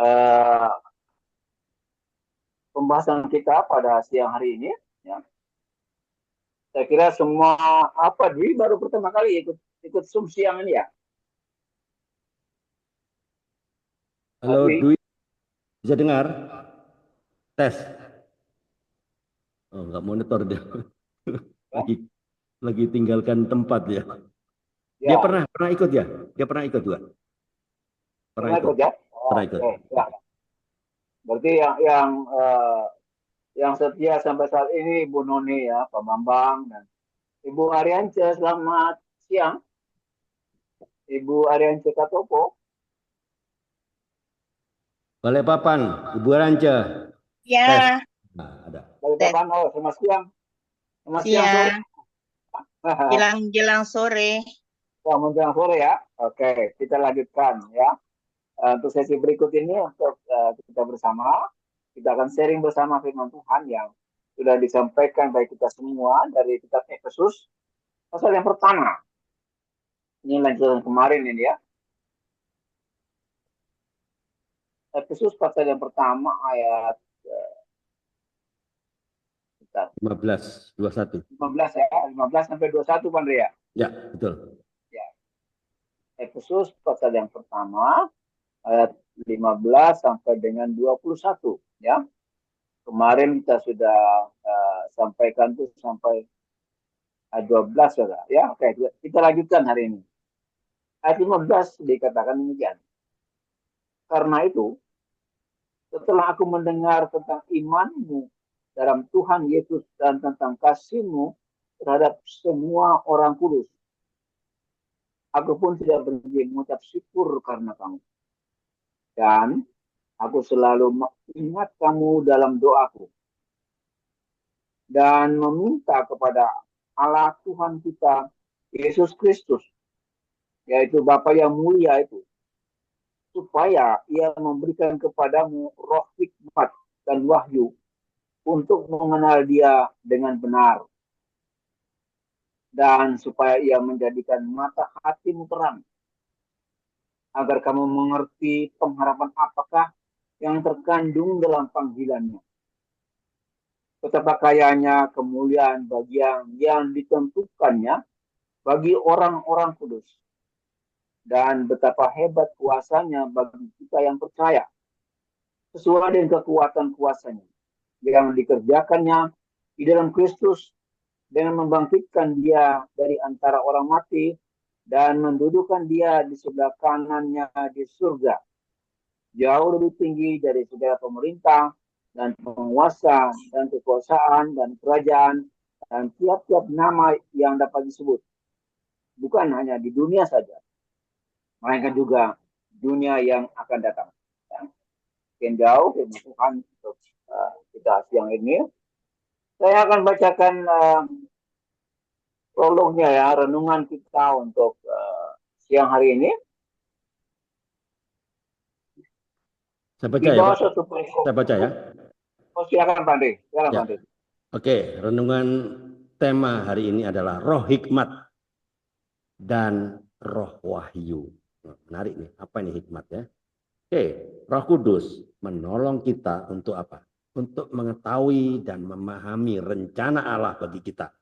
eh, pembahasan kita pada siang hari ini. Ya. Saya kira semua apa Dwi baru pertama kali ikut Zoom siang ini ya, Halo Dwi. Dwi, bisa dengar? Tes. Oh, nggak monitor dia. Ya, Lagi lagi tinggalkan tempat ya. Dia ya, pernah ikut ya? Dia pernah ikut juga? Pernah pernah ikut? ikut ya. Pernah Oh, ikut. oke, ya. Berarti yang setia sampai saat ini Ibu Noni ya, Pak Bambang dan Ibu Ariance. Selamat siang, Ibu Ariance Katopo. Balikpapan, Ibu Rance. Tes. Ya, Nah, ada. tes Balikpapan. Oh, selamat siang. Selamat siang sore. siang, jelang-jelang sore. Wah, menjelang sore ya. Oke, kita lanjutkan ya. Untuk sesi berikut ini untuk kita bersama, kita akan sharing bersama firman Tuhan yang sudah disampaikan baik kita semua dari kitab Efesus pasal yang pertama. Ini lanjutan kemarin ini ya. Efesus pasal yang pertama ayat sekitar 15, 21. 15 ya, 15 sampai 21 Pak Andrea. Ya, betul. Ya. Efesus pasal yang pertama ayat 15 sampai dengan 21 ya. Kemarin kita sudah sampaikan tuh sampai 12 ya. Oke, kita lanjutkan hari ini. Ayat 15 dikatakan demikian. Karena itu, setelah aku mendengar tentang imanmu dalam Tuhan Yesus dan tentang kasihmu terhadap semua orang kudus, aku pun tidak berhenti mengucap syukur karena kamu. Dan aku selalu mengingat kamu dalam doaku dan meminta kepada Allah Tuhan kita, Yesus Kristus, yaitu Bapa yang mulia itu, supaya ia memberikan kepadamu roh hikmat dan wahyu untuk mengenal dia dengan benar. Dan supaya ia menjadikan mata hatimu terang, agar kamu mengerti pengharapan apakah yang terkandung dalam panggilannya. Betapa kayanya kemuliaan bagian yang ditentukannya bagi orang-orang kudus. Dan betapa hebat kuasanya bagi kita yang percaya, sesuai dengan kekuatan kuasanya yang dikerjakannya di dalam Kristus dengan membangkitkan dia dari antara orang mati dan mendudukkan dia di sebelah kanannya di surga, jauh lebih tinggi dari segala pemerintah dan penguasa dan kekuasaan dan kerajaan dan tiap-tiap nama yang dapat disebut, bukan hanya di dunia saja, melainkan juga dunia yang akan datang. Makin jauh firman Tuhan untuk kita siang ini. Saya akan bacakan prolognya ya, renungan kita untuk siang hari ini. Saya baca Di ya, bawah Pak. suatu perikop. Saya baca ya. Oh, silakan Pak Andi. Silakan Ya. Pak Andi. Oke, renungan tema hari ini adalah roh hikmat dan roh wahyu. Menarik nih, apa ini hikmat ya? Oke, Roh Kudus menolong kita untuk apa? Untuk mengetahui dan memahami rencana Allah bagi kita.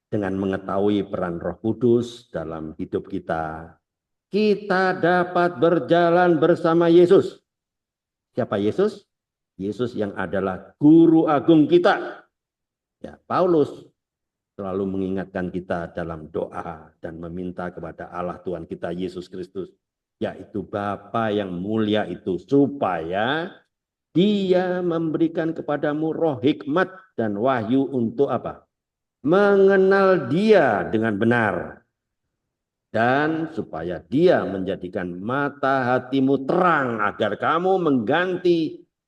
Dengan mengetahui peran Roh Kudus dalam hidup kita, kita dapat berjalan bersama Yesus. Siapa Yesus? Yesus yang adalah guru agung kita. Ya, Paulus selalu mengingatkan kita dalam doa dan meminta kepada Allah Tuhan kita Yesus Kristus, yaitu Bapa yang mulia itu, supaya dia memberikan kepadamu roh hikmat dan wahyu untuk apa? Mengenal dia dengan benar. Dan supaya dia menjadikan mata hatimu terang agar kamu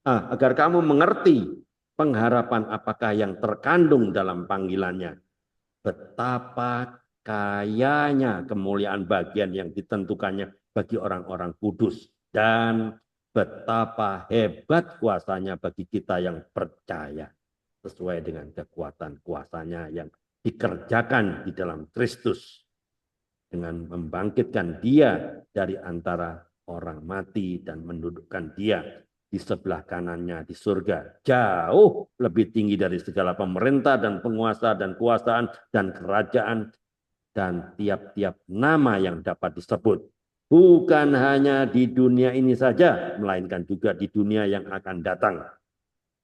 agar kamu mengerti pengharapan apakah yang terkandung dalam panggilannya. Betapa kayanya kemuliaan bagian yang ditentukannya bagi orang-orang kudus. Dan betapa hebat kuasanya bagi kita yang percaya. Sesuai dengan kekuatan kuasanya yang dikerjakan di dalam Kristus. Dengan membangkitkan dia dari antara orang mati dan mendudukkan dia di sebelah kanannya di surga, jauh lebih tinggi dari segala pemerintah dan penguasa dan kuasaan dan kerajaan dan tiap-tiap nama yang dapat disebut. Bukan hanya di dunia ini saja, melainkan juga di dunia yang akan datang.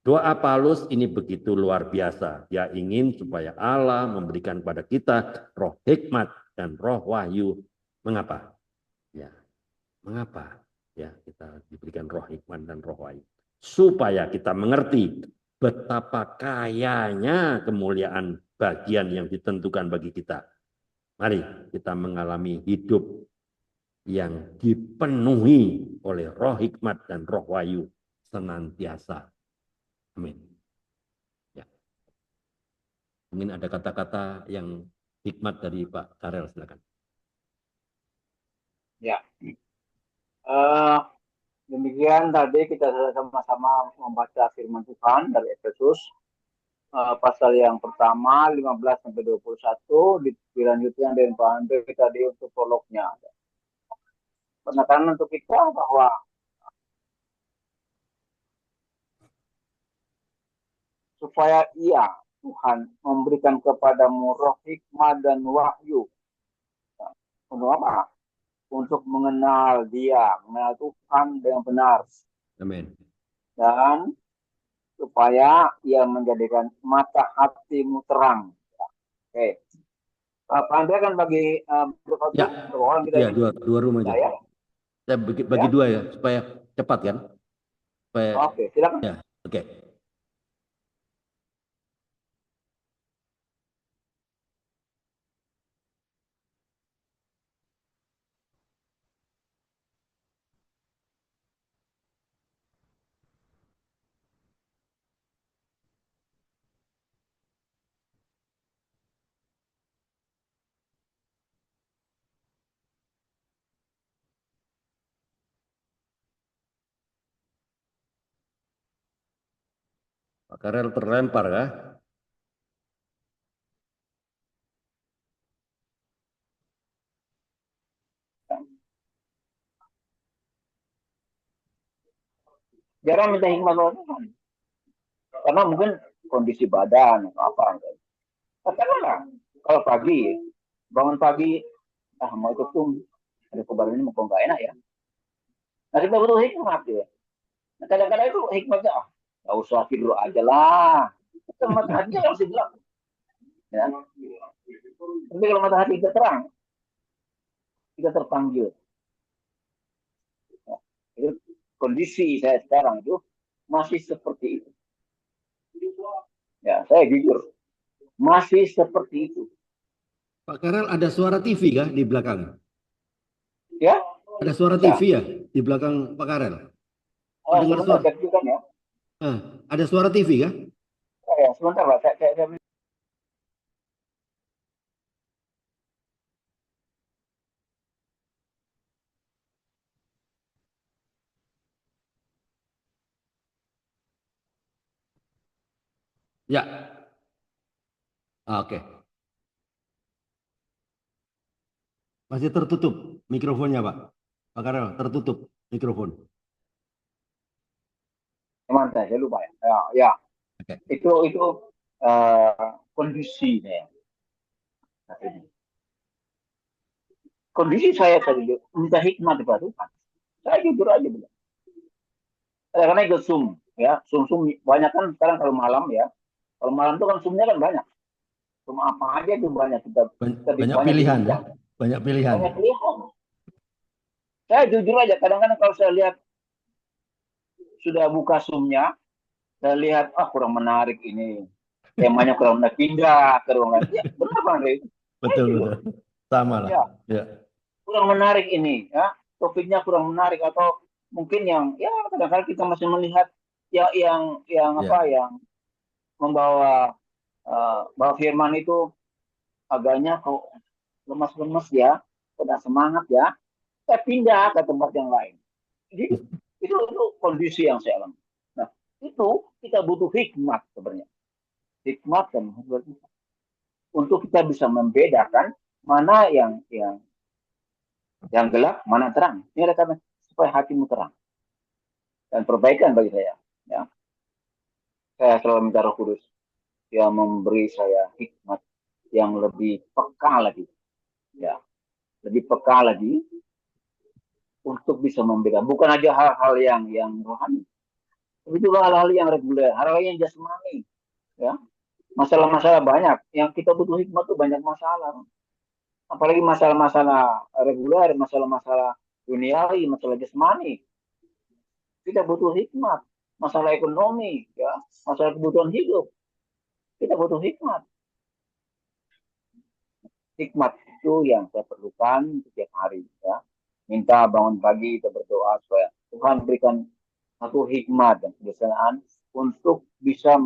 Doa Paulus ini begitu luar biasa. Dia ingin supaya Allah memberikan kepada kita roh hikmat dan roh wahyu. Mengapa? Ya, mengapa? Ya, kita diberikan roh hikmat dan roh wahyu. Supaya kita mengerti betapa kayanya kemuliaan bagian yang ditentukan bagi kita. Mari kita mengalami hidup yang dipenuhi oleh roh hikmat dan roh wahyu senantiasa. Amin. Ya. Mungkin ada kata-kata yang hikmat dari Pak Karel, silakan. Ya, demikian tadi kita sama-sama membaca firman Tuhan dari Efesus pasal yang pertama 15 sampai 21, dilanjutkan dengan Pak Andre tadi untuk prolognya. Penekanan untuk kita bahwa supaya ia Tuhan memberikan kepadamu roh hikmat dan wahyu. Untuk apa? Untuk mengenal dia, mengenal Tuhan dengan benar. Amin. Dan supaya ia menjadikan mata hatimu terang. Oke. Pak Andre akan bagi Ya, orang kita ya dua rumah aja. ya. Saya bagi dua ya, supaya cepat kan. Supaya, Oke, silakan. ya, oke. Pak Karel terlempar kah? Jarang minta hikmat oleh Tuhan. Karena mungkin kondisi badan atau apa. Katakanlah, kalau pagi, bangun pagi, mau ikut ada kebaran ini mau nggak enak ya. Nah kita butuh hikmat ya. Nah, kadang-kadang itu hikmatnya, nggak usah tidur aja lah. Kita matahari harus dibilang. Ya. Tapi kalau matahari kita terang, kita terpanggil. Ya. Itu kondisi saya sekarang itu masih seperti itu. Ya, saya jujur masih seperti itu. Pak Karel, ada suara TV kah di belakang? Ya? Ada suara TV ya di belakang Pak Karel? Dengar suara? Ya. Ada suara TV kah? Ya, sebentar Pak. Saya Ya. Oke. Masih tertutup mikrofonnya, Pak. Pak Karel, tertutup mikrofon. teman saya lupa ya. Ya. Oke. Itu kondisi saya. Kondisi saya tadi minta hikmat kepada Tuhan. Saya jujur aja bilang. Karena ikut Zoom, ya, Zoom banyak kan sekarang kalau malam ya. Kalau malam itu kan Zoomnya kan banyak. Zoom apa aja itu banyak kita banyak pilihan ya. Banyak pilihan. Banyak pilihan. Saya jujur aja kadang-kadang kalau saya lihat sudah buka Zoom-nya, saya lihat kurang menarik ini. Temanya kurang menarik, pindah ke ruangan. Ya, benar Bang Rey. Betul. Sama lah. Ya. Kurang menarik ini, ya. Topiknya kurang menarik atau mungkin yang ya kadang-kadang kita masih melihat yang apa yang membawa bahwa firman itu agaknya kok lemas-lemas ya, tidak semangat ya. Saya pindah ke tempat yang lain. Jadi itu kondisi yang saya alami. Nah, itu kita butuh hikmat sebenarnya. Hikmat dan untuk kita bisa membedakan mana yang gelap, mana terang. Ini rekan supaya hatimu terang dan perbaikan bagi saya. Ya, saya selalu minta Roh Kudus yang memberi saya hikmat yang lebih peka lagi, ya, lebih peka lagi untuk bisa membedakan. Bukan aja hal-hal yang rohani, tapi juga hal-hal yang reguler, hal-hal yang jasmani, ya. Masalah-masalah banyak yang kita butuh hikmat tuh banyak masalah. Apalagi masalah-masalah reguler, masalah-masalah duniawi, masalah jasmani. Kita butuh hikmat. Masalah ekonomi, ya, masalah kebutuhan hidup. Kita butuh hikmat. Hikmat itu yang saya perlukan setiap hari, ya. Minta bangun pagi kita berdoa supaya Tuhan berikan satu hikmat dan kebiasaan untuk bisa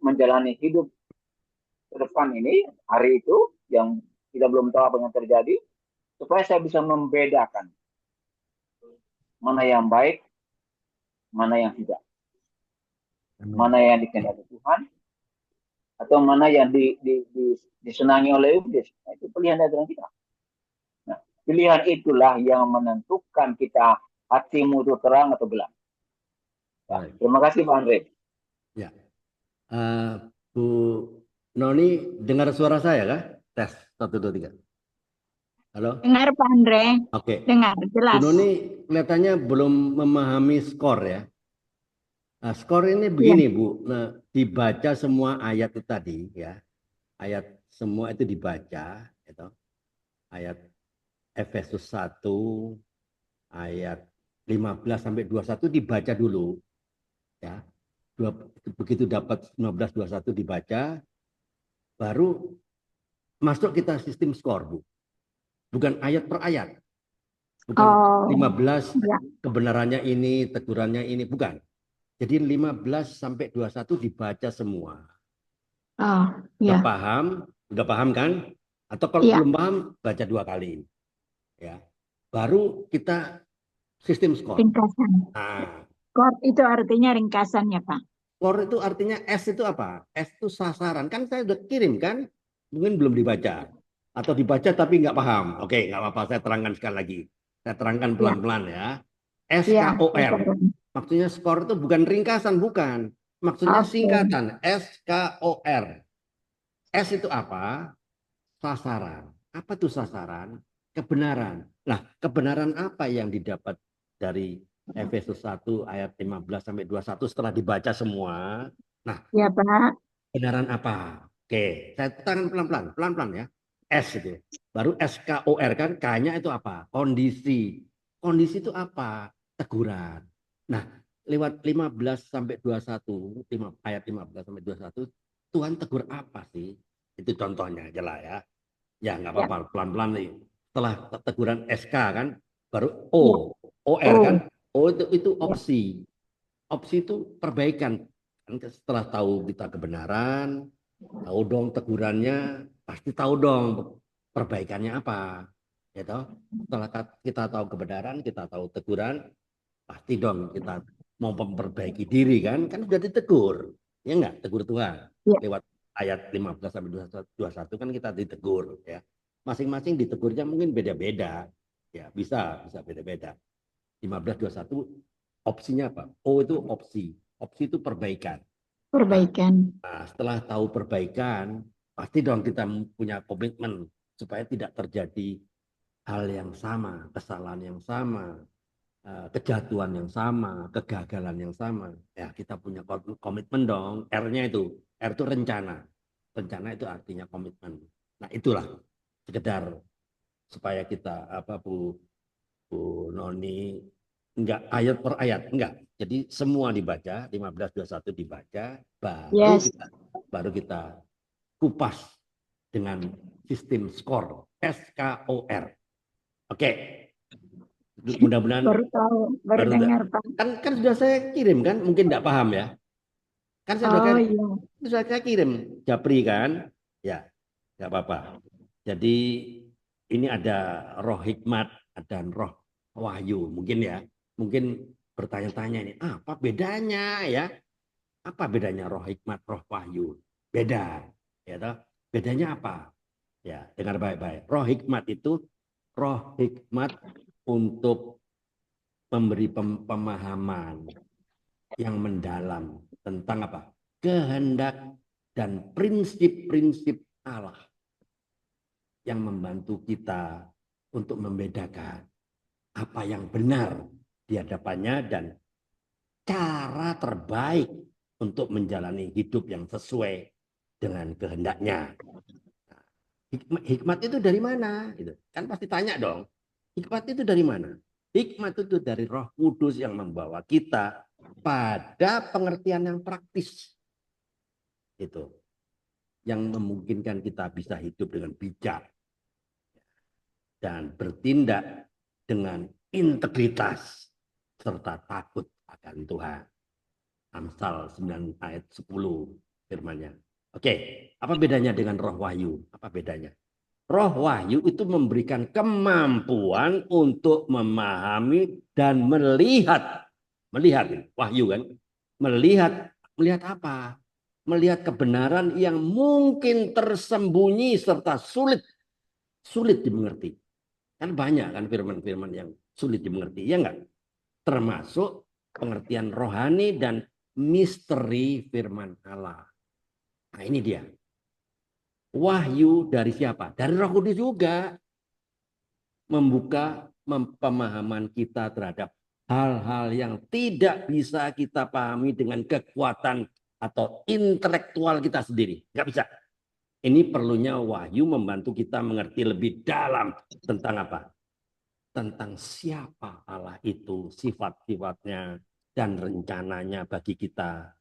menjalani hidup ke depan ini, hari itu yang kita belum tahu apa yang terjadi, supaya saya bisa membedakan mana yang baik, mana yang tidak, mana yang dikehendaki Tuhan, atau mana yang disenangi oleh iblis. Nah, itu pilihan dari kita. Nah, pilihan itulah yang menentukan kita hatimu itu terang atau gelap. Ya, terima kasih Pak Andre. Ya, Bu Noni dengar suara saya kah? Tes 1 2 3. Halo. Dengar Pak Andre. Oke. Dengar Bu jelas. Noni kelihatannya belum memahami skor ya. Nah, skor ini begini Bu. Nah, dibaca semua ayat itu tadi ya. Ayat semua itu dibaca, gitu. Ayat Efesus 1 ayat 15 sampai 21 dibaca dulu ya. Begitu dapat 15 21 dibaca, baru masuk kita sistem skor Bu. Bukan ayat per ayat. Bukan 15 ya. kebenarannya ini, tegurannya ini, bukan. Jadi 15 sampai 21 dibaca semua. Ya. Udah paham kan? Atau kalau Ya. belum paham, baca 2 kali. Ya. Baru kita sistem skor. Ringkasan. Nah, Skor itu artinya ringkasannya Pak. skor itu artinya S itu apa? S itu sasaran. Kan saya udah kirim kan? Mungkin belum dibaca. Atau dibaca tapi nggak paham. Oke, nggak apa-apa. Saya terangkan sekali lagi. Saya terangkan pelan-pelan ya. SKOR. Maksudnya skor itu bukan ringkasan, bukan. Maksudnya singkatan. SKOR. S itu apa? Sasaran. Apa itu sasaran? Kebenaran. Nah, kebenaran apa yang didapat dari Efesus 1 ayat 15 sampai 21 setelah dibaca semua? Nah, ya Pak. kebenaran apa? Oke, saya tangan pelan-pelan, pelan-pelan ya. S itu. Baru SKOR kan, K-nya itu apa? Kondisi. Kondisi itu apa? Teguran. Nah, lewat 15 sampai 21, ayat 15 sampai 21, Tuhan tegur apa sih? Itu contohnya aja lah ya. Ya nggak apa-apa, pelan-pelan nih. Setelah teguran SK kan, baru O, OR kan. O itu opsi. Opsi itu perbaikan. Setelah tahu kita kebenaran, tahu dong tegurannya, pasti tahu dong perbaikannya apa. Ya toh? Setelah kita tahu kebenaran, kita tahu teguran, pasti dong kita mau memperbaiki diri kan sudah ditegur. Ya enggak, tegur Tuhan. Lewat ayat 15 sampai 21 kan kita ditegur ya. Masing-masing ditegurnya mungkin beda-beda. Ya, bisa beda-beda. 15 21 opsinya apa? O itu opsi. Opsi itu perbaikan. Nah, setelah tahu perbaikan, pasti dong kita punya komitmen supaya tidak terjadi hal yang sama, kesalahan yang sama, kejatuhan yang sama, kegagalan yang sama. Ya, kita punya komitmen dong. R-nya itu, R itu rencana. Rencana itu artinya komitmen. Nah, itulah sekedar supaya kita Bu Noni enggak ayat per ayat, enggak. Jadi semua dibaca, 15 21 dibaca, baru kita kupas dengan sistem skor SKOR. Oke. Mudah-mudahan baru dengar Pak. Kan sudah saya kirim kan, mungkin enggak paham ya. Kan saya sudah saya kirim Japri kan. Ya, enggak apa-apa. Jadi ini ada roh hikmat dan roh wahyu mungkin ya. Mungkin bertanya-tanya ini, apa bedanya ya? Apa bedanya roh hikmat, roh wahyu? Beda, ya toh? Bedanya apa? Ya, dengar baik-baik. Roh hikmat itu roh hikmat untuk memberi pemahaman yang mendalam tentang apa? Kehendak dan prinsip-prinsip Allah yang membantu kita untuk membedakan apa yang benar di hadapannya dan cara terbaik untuk menjalani hidup yang sesuai dengan kehendaknya. Hikmat itu dari mana? Gitu. Kan pasti tanya dong. Hikmat itu dari mana? Hikmat itu dari Roh Kudus yang membawa kita pada pengertian yang praktis. Itu yang memungkinkan kita bisa hidup dengan bijak dan bertindak dengan integritas serta takut akan Tuhan. Amsal 9 ayat 10 firman-Nya. Oke, apa bedanya dengan roh wahyu? Apa bedanya? Roh wahyu itu memberikan kemampuan untuk memahami dan melihat. Melihat, wahyu kan? Melihat apa? Melihat kebenaran yang mungkin tersembunyi serta sulit dimengerti. Kan banyak kan firman-firman yang sulit dimengerti, ya enggak? Termasuk pengertian rohani dan misteri firman Allah. Nah ini dia. Wahyu dari siapa? Dari Roh Kudus juga. Membuka pemahaman kita terhadap hal-hal yang tidak bisa kita pahami dengan kekuatan atau intelektual kita sendiri. Nggak bisa. Ini perlunya wahyu membantu kita mengerti lebih dalam tentang apa? Tentang siapa Allah itu, sifat-sifatnya, dan rencananya bagi kita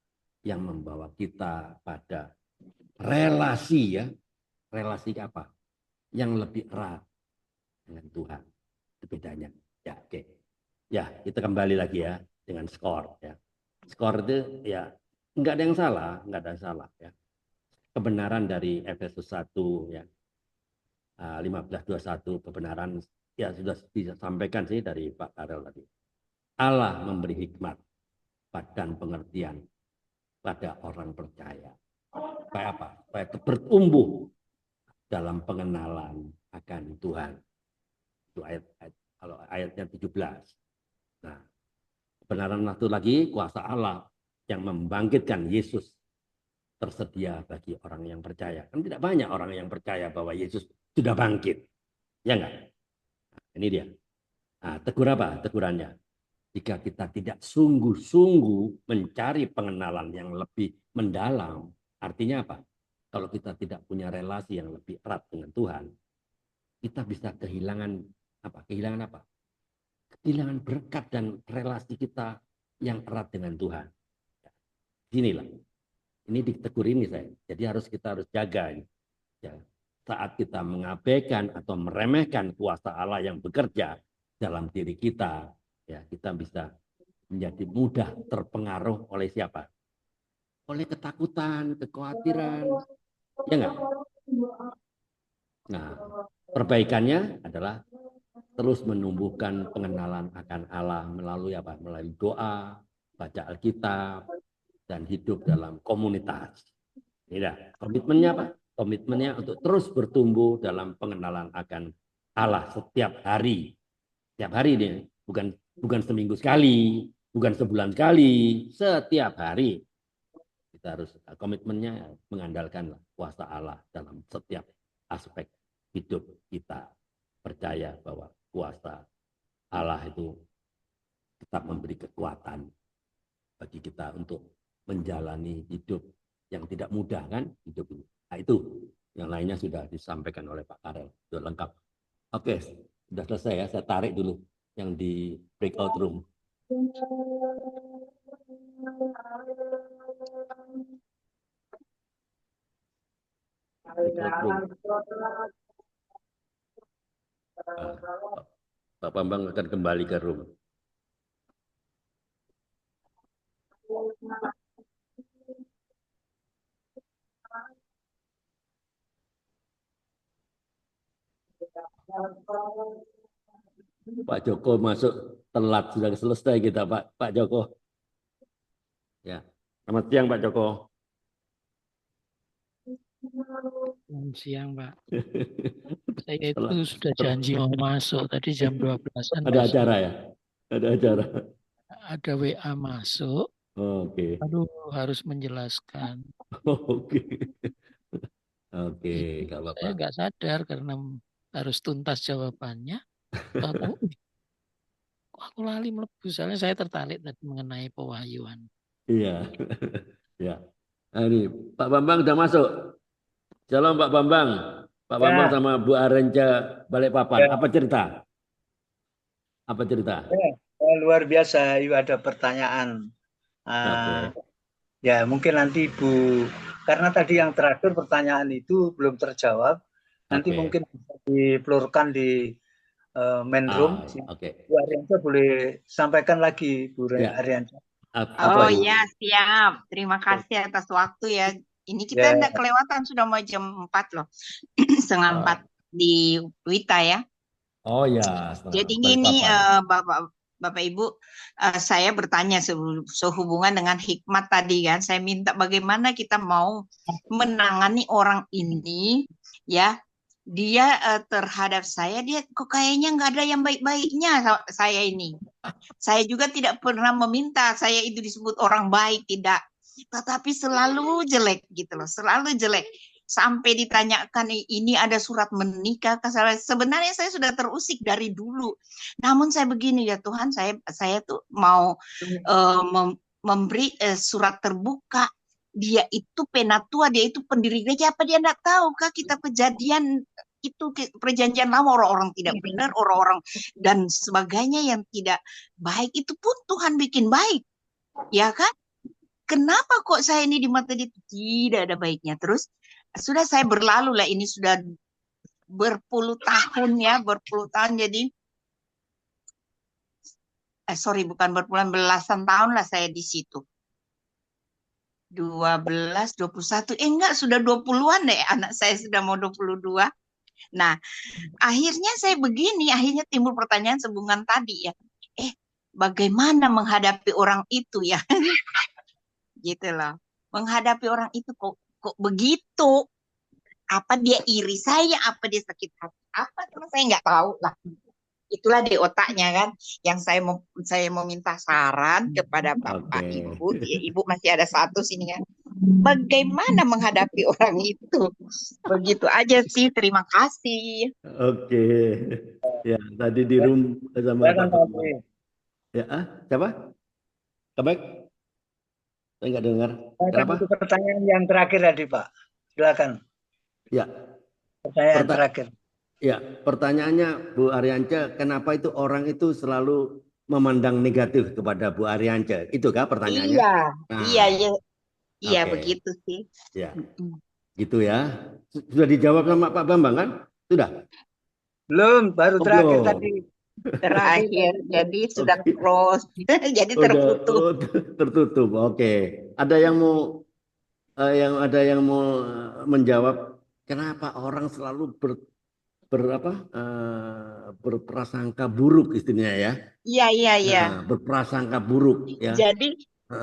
yang membawa kita pada relasi ya. Relasi apa? Yang lebih erat dengan Tuhan. Itu bedanya. Ya, oke. Ya, kita kembali lagi ya dengan skor ya. Skor itu ya enggak ada yang salah, enggak ada yang salah ya. Kebenaran dari Efesus 1 ya. 15:21 kebenaran ya sudah disampaikan sih dari Pak Karel tadi. Allah memberi hikmat dan pengertian pada orang percaya. Supaya apa? Supaya bertumbuh dalam pengenalan akan Tuhan. Itu kalau ayatnya 17. Nah, kebenaran satu lagi kuasa Allah yang membangkitkan Yesus tersedia bagi orang yang percaya. Kan tidak banyak orang yang percaya bahwa Yesus sudah bangkit. Ya enggak? Nah, ini dia. Nah, tegur apa? Tegurannya. Jika kita tidak sungguh-sungguh mencari pengenalan yang lebih mendalam, artinya apa? Kalau kita tidak punya relasi yang lebih erat dengan Tuhan, kita bisa kehilangan apa? Kehilangan apa? Kehilangan berkat dan relasi kita yang erat dengan Tuhan. Inilah. Ini ditegur ini saya. Jadi kita harus jaga ini. Ya. Saat kita mengabaikan atau meremehkan kuasa Allah yang bekerja dalam diri kita, ya kita bisa menjadi mudah terpengaruh oleh siapa? Oleh ketakutan, kekhawatiran, ya enggak? Nah, perbaikannya adalah terus menumbuhkan pengenalan akan Allah melalui apa? Melalui doa, baca Alkitab, dan hidup dalam komunitas. Ini dah. Komitmennya apa? Komitmennya untuk terus bertumbuh dalam pengenalan akan Allah setiap hari. Setiap hari ini, bukan seminggu sekali, bukan sebulan sekali, setiap hari. Kita harus komitmennya mengandalkan kuasa Allah dalam setiap aspek hidup kita. Percaya bahwa kuasa Allah itu tetap memberi kekuatan bagi kita untuk menjalani hidup yang tidak mudah kan hidup ini. Nah itu yang lainnya sudah disampaikan oleh Pak Karel, sudah lengkap. Oke, sudah selesai ya. Saya tarik dulu yang di breakout room. Breakout room. Pak Bambang akan kembali ke room. Pak Joko masuk telat, sudah selesai kita Pak Joko. Ya, selamat siang Pak Joko. Selamat siang Pak. Saya itu sudah janji mau masuk tadi jam 12-an. Ada acara ya? Ada acara. Ada WA masuk. Oke. Aduh, harus menjelaskan. Oke. Oke, Itu nggak apa-apa. saya nggak sadar karena harus tuntas jawabannya. Tahu-tahu, kok aku lali melebu. Soalnya saya tertarik tadi mengenai pewahyuan. Iya. Ya. Nah, ini Pak Bambang udah masuk. Shalom Pak Bambang. Pak Bambang Ya, sama Bu Arenca Balikpapan. ya, Apa cerita? Apa cerita? ya. Luar biasa. Ibu ada pertanyaan. Ah, Oke. ya, mungkin nanti Ibu, karena tadi yang terakhir pertanyaan itu belum terjawab, nanti Oke. mungkin bisa dipelurkan di main room. Oke. Bu Arianto boleh sampaikan lagi, Bu Ya. Arianto. Apa Oh Bu? ya, siap. Terima kasih atas waktu ya. Ini kita Ya, tidak kelewatan, sudah mau jam 4 loh. Setengah 4 di Wita ya. Oh ya, Jadi gini Balikpapan. Bapak Ibu, saya bertanya sehubungan dengan hikmat tadi kan. Saya minta bagaimana kita mau menangani orang ini ya. Dia terhadap saya, dia kok kayaknya nggak ada yang baik-baiknya saya ini. Saya juga tidak pernah meminta saya itu disebut orang baik, tidak. Tetapi selalu jelek gitu loh, selalu jelek. Sampai ditanyakan ini ada surat menikah ke saya. Sebenarnya saya sudah terusik dari dulu. Namun saya begini ya Tuhan, saya tuh mau memberi surat terbuka. Dia itu penatua, dia itu pendiri gereja, apa dia enggak tahu kah kita kejadian itu perjanjian lama orang-orang tidak benar, orang-orang dan sebagainya yang tidak baik itu pun Tuhan bikin baik. Ya kan? Kenapa kok saya ini di mata dia tidak ada baiknya? Terus sudah saya berlalu lah, ini sudah berpuluh tahun ya, berpuluh tahun, jadi sorry bukan berpuluhan, belasan tahun lah saya di situ. 12, 21, enggak sudah 20-an deh, anak saya sudah mau 22. Nah, akhirnya saya begini, akhirnya timbul pertanyaan sehubungan tadi ya. Bagaimana menghadapi orang itu ya? Gitu loh. Menghadapi orang itu kok begitu? Apa dia iri saya? Apa dia sakit hati? Apa? Terus saya nggak tahu lah. Itulah di otaknya kan. Yang saya mau minta saran kepada Bapak Ibu. Ya, Ibu masih ada satu sini kan. Bagaimana menghadapi orang itu? Begitu aja sih. Terima kasih. Oke. Ya, tadi di room sama Pak Bambang. Ya, siapa? Kabek? Saya nggak dengar. Kenapa? Itu pertanyaan yang terakhir tadi, Pak. Silakan. Ya. Pertanyaan terakhir. Ya, pertanyaannya Bu Arianca, kenapa itu orang itu selalu memandang negatif kepada Bu Arianca? Itu kah pertanyaannya? Iya, begitu sih. Ya, gitu ya. Sudah dijawab sama Pak Bambang kan? Sudah? Belum, baru terakhir tadi. Terakhir, jadi sudah close, jadi tertutup. Tertutup, oke. Ada yang mau menjawab kenapa orang selalu berprasangka buruk istilahnya ya? Iya. Nah, berprasangka buruk ya. Jadi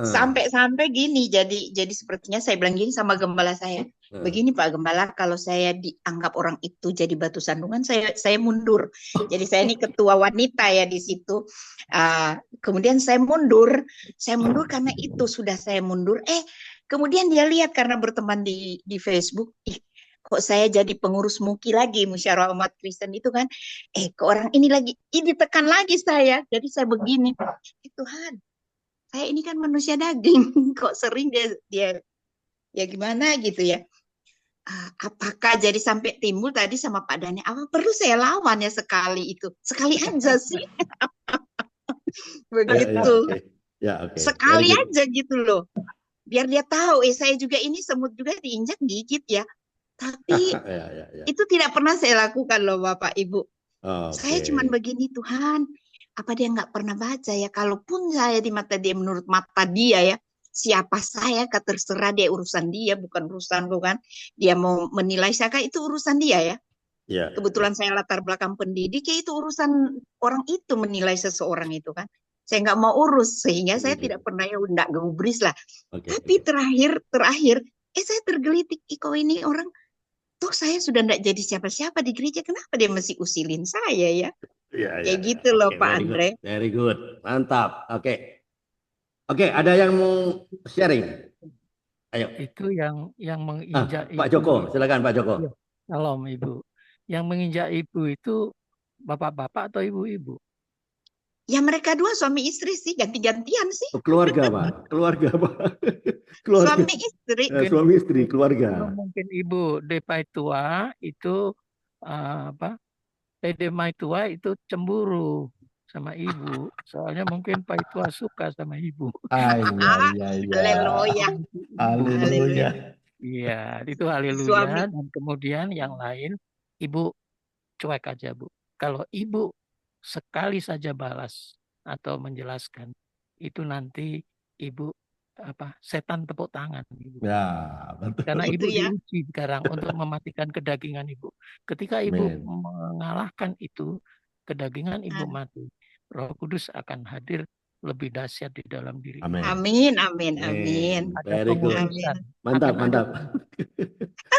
sampai gini, jadi sepertinya saya bilang gini sama gembala saya. Begini Pak Gembala, kalau saya dianggap orang itu jadi batu sandungan, saya mundur. Jadi saya ini ketua wanita ya di situ. Kemudian saya mundur karena itu sudah saya mundur. Kemudian dia lihat karena berteman di Facebook, kok saya jadi pengurus MUKI lagi, Musyawarah Umat Kristen itu kan. Ke orang ini lagi, ini tekan lagi saya. Jadi saya begini, Tuhan, saya ini kan manusia daging, kok sering dia ya gimana gitu ya. Apakah jadi sampai timbul tadi sama Pak Dani, apa perlu saya lawan ya sekali itu? Sekali aja sih. Begitu. Sekali aja gitu loh. Biar dia tahu, saya juga ini semut juga diinjak gigit ya. Tapi itu tidak pernah saya lakukan loh Bapak Ibu. Saya cuma begini, Tuhan, apa dia nggak pernah baca ya? Kalaupun saya di mata dia, menurut mata dia ya, siapa saya, terserah dia, urusan dia, bukan urusanku kan. Dia mau menilai saya, itu urusan dia ya. Kebetulan saya latar belakang pendidik, ya itu urusan orang itu menilai seseorang itu kan. Saya nggak mau urus, sehingga saya tidak pernah ya nggak gubris lah. Tapi terakhir, saya tergelitik, kok ini orang, toh saya sudah nggak jadi siapa-siapa di gereja, kenapa dia masih usilin saya ya? Ya, Kayak ya, ya. gitu loh Oke, Pak very good. Andre. Very good. Mantap. Oke. Oke, ada yang mau sharing? Ayo. Itu yang menginjak Pak ibu Joko, itu. silakan Pak Joko. Iya, salam Ibu. Yang menginjak ibu itu bapak-bapak atau ibu-ibu? Ya mereka dua suami istri sih, ganti-gantian sih. Keluarga, Pak. Keluarga, Pak. Keluarga. Suami istri. Suami istri, Kalau keluarga. mungkin ibu Depai tua itu apa? Demai tua itu cemburu sama ibu. Soalnya mungkin Pai tua suka sama ibu. Iya. Haleluya. Ibu. Haleluya. Iya, itu haleluya. Suami. Dan kemudian yang lain, ibu cuek aja, Bu. Kalau ibu sekali saja balas atau menjelaskan, itu nanti ibu setan tepuk tangan, Ibu. Ya, betul. Karena ibu Itu ya. diuji sekarang untuk mematikan kedagingan ibu. Ketika ibu Amin. mengalahkan itu, kedagingan ibu mati. Roh Kudus akan hadir lebih dahsyat di dalam diri. Amin. Amin, amin, amin. Ada Very good. pengurusan. Mantap, Akan mantap. ada.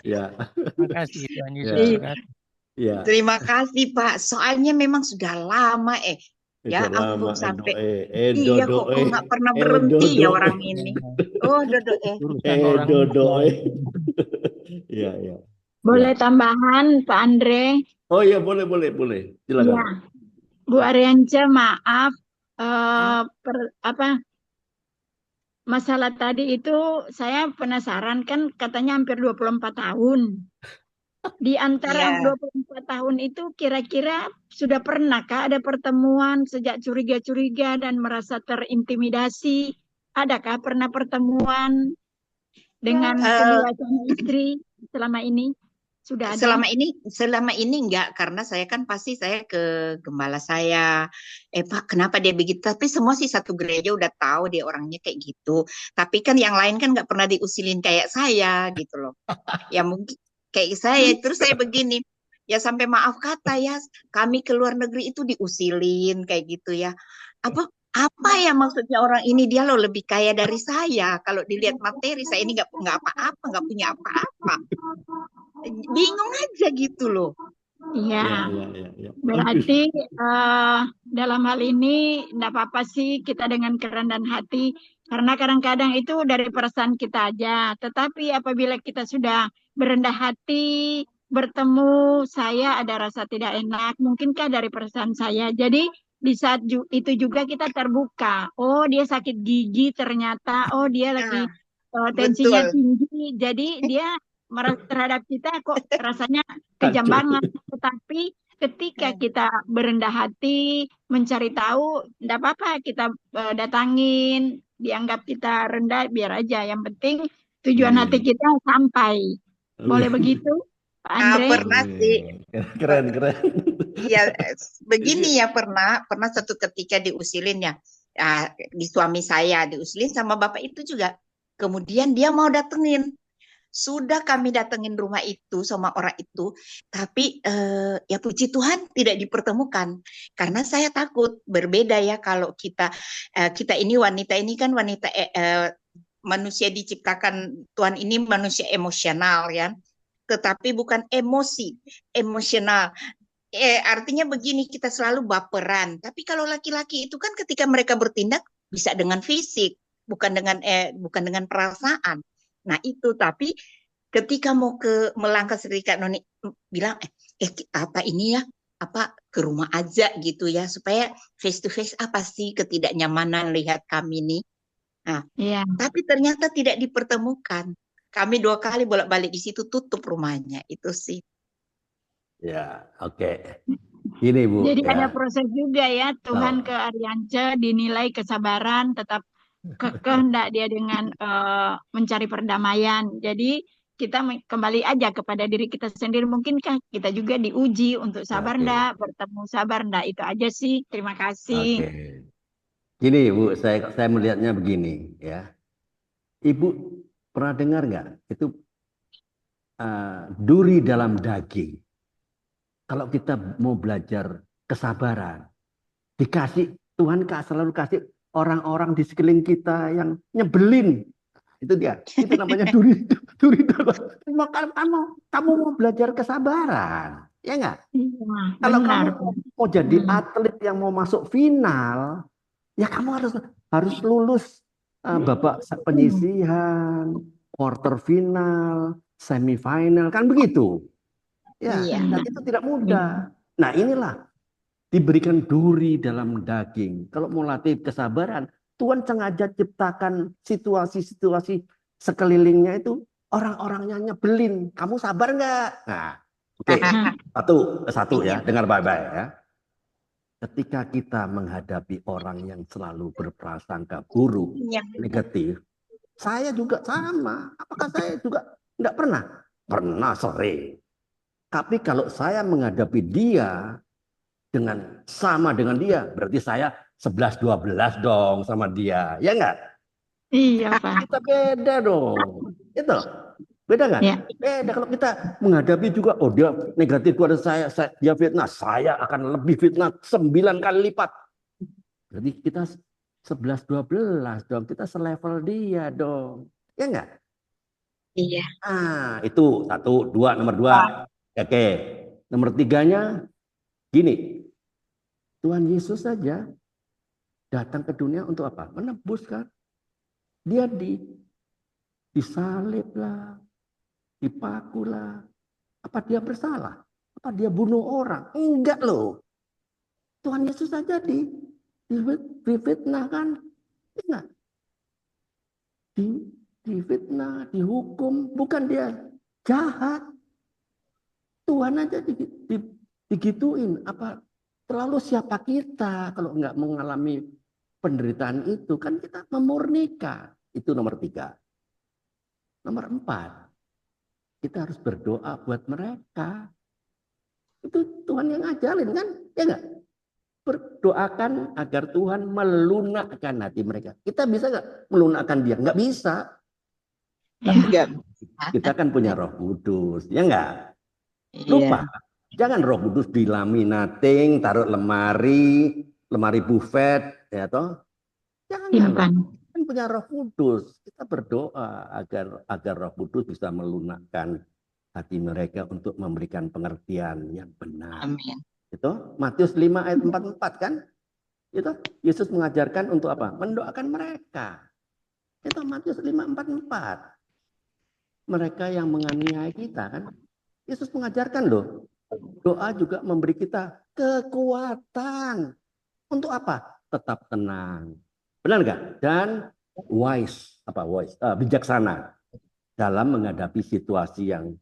Ya. Terima kasih Tuhan Yesus. Ya. Berkati. Ya. Terima kasih Pak. Soalnya memang sudah lama ya Sudah ampun lama, sampai Edo iya kok nggak pernah berhenti ya orang ini. Oh Dodo Urusan orang Dodoe. Ya, ya. Boleh tambahan Pak Andre? Oh iya, boleh. Silakan. Ya, Bu Arianca, maaf. Masalah tadi itu saya penasaran, kan katanya hampir 24 tahun. Di antara Iya. 24 tahun itu kira-kira sudah pernahkah ada pertemuan sejak curiga-curiga dan merasa terintimidasi? Adakah pernah pertemuan dengan kedua suami istri selama ini? Sudah ada? Selama ini enggak, karena saya kan pasti saya ke gembala saya. Pak, kenapa dia begitu? Tapi semua sih satu gereja udah tahu dia orangnya kayak gitu. Tapi kan yang lain kan nggak pernah diusilin kayak saya gitu loh. Ya mungkin kayak saya, terus saya begini. Ya sampai maaf kata ya, kami ke luar negeri itu diusilin kayak gitu ya. Apa ya maksudnya orang ini, dia loh lebih kaya dari saya. Kalau dilihat materi saya ini nggak apa-apa, nggak punya apa-apa. Bingung aja gitu loh. Iya. Ya. Berarti dalam hal ini tidak apa-apa sih kita dengan kerendahan hati, karena kadang-kadang itu dari perasaan kita aja. Tetapi apabila kita sudah berendah hati, bertemu, saya ada rasa tidak enak, mungkinkah dari perasaan saya. Jadi di saat itu juga kita terbuka. Oh, dia sakit gigi ternyata. Oh, dia lagi tensinya Betul. tinggi. Jadi dia terhadap kita kok rasanya kejam banget. Tetapi ketika kita berendah hati, mencari tahu, tidak apa-apa kita datangin, dianggap kita rendah, biar aja. Yang penting tujuan hati kita sampai. Boleh begitu, Pak Andre? Pernah sih. Keren. Ya, begini ya, pernah satu ketika diusilin ya. Di suami saya diusilin sama bapak itu juga. Kemudian dia mau datengin. Sudah kami datengin rumah itu sama orang itu, tapi ya puji Tuhan tidak dipertemukan, karena saya takut berbeda ya kalau kita ini wanita ini kan wanita manusia diciptakan Tuhan ini manusia emosional ya, tetapi bukan emosional. Artinya begini, kita selalu baperan, tapi kalau laki-laki itu kan ketika mereka bertindak bisa dengan fisik, bukan dengan perasaan. Nah itu, tapi ketika mau melangkah seperti Kak Noni bilang, apa ini ya, ke rumah aja gitu ya, supaya face to face apa sih ketidaknyamanan lihat kami nih. Nah, tapi ternyata tidak dipertemukan. Kami 2 kali bolak-balik di situ, tutup rumahnya, itu sih. Ya, oke. Ini Bu. Jadi ya. ada proses juga ya, Tuhan ke Arianca dinilai kesabaran, tetap kehendak dia dengan mencari perdamaian. Jadi kita kembali aja kepada diri kita sendiri. Mungkinkah kita juga diuji untuk sabar enggak, bertemu sabar enggak, itu aja sih. Terima kasih. Oke. Gini Bu, saya melihatnya begini ya. Ibu pernah dengar nggak itu duri dalam daging? Kalau kita mau belajar kesabaran, Tuhan selalu kasih orang-orang di sekeliling kita yang nyebelin. Itu dia. Itu namanya duri dalam. Kamu mau belajar kesabaran. Ya enggak? Iya, Kalau benar. kamu mau jadi Hmm. atlet yang mau masuk final, ya kamu harus lulus babak penyisihan, quarter final, semifinal, kan begitu. Ya, Iya. dan itu tidak mudah. Nah, inilah diberikan duri dalam daging. Kalau mau latih kesabaran, Tuhan sengaja ciptakan situasi-situasi sekelilingnya itu orang-orangnya nyebelin. Kamu sabar nggak? Nah, oke. Satu ya, Iya. dengar baik-baik ya. Ketika kita menghadapi orang yang selalu berprasangka buruk, Iya. negatif, saya juga sama. Apakah saya juga nggak pernah? Pernah sering. Tapi kalau saya menghadapi dia sama dengan dia, berarti saya 11-12 dong sama dia. Ya enggak? Iya, Pak. Kita beda dong. Itu. Beda nggak? Ya. Beda kalau kita menghadapi juga, oh dia negatif kepada saya, dia fitnah, saya akan lebih fitnah 9 kali lipat. Berarti kita 11-12 dong, kita selevel dia dong. Ya enggak? Iya. Itu satu, dua, nomor dua. Oke. Nomor tiganya, gini. Tuhan Yesus saja datang ke dunia untuk apa? Menebus kan. Dia disalib lah, dipaku lah. Apa dia bersalah? Apa dia bunuh orang? Enggak loh. Tuhan Yesus saja difitnah kan? Enggak. Difitnah, dihukum. Bukan dia jahat. Tuhan aja digituin. Apa terlalu siapa kita kalau enggak mengalami penderitaan itu? Kan kita memurnikan. Itu nomor 3. Nomor 4. Kita harus berdoa buat mereka. Itu Tuhan yang ngajarin kan? Ya enggak? Berdoakan agar Tuhan melunakkan hati mereka. Kita bisa nggak melunakkan dia? Nggak bisa. Tapi kita kan punya Roh Kudus, ya nggak? Lupa. Jangan Roh Kudus dilaminating, taruh lemari buffet, ya toh? Jangan. Kan punya Roh Kudus. Kita berdoa agar Roh Kudus bisa melunakkan hati mereka untuk memberikan pengertian yang benar. Amin. Itu Matius 5 ayat 44 kan? Itu Yesus mengajarkan untuk apa? Mendoakan mereka. Itu Matius 5:44. Mereka yang menganiaya kita kan? Yesus mengajarkan loh. Doa juga memberi kita kekuatan. Untuk apa? Tetap tenang. Benar nggak? Dan bijaksana dalam menghadapi situasi yang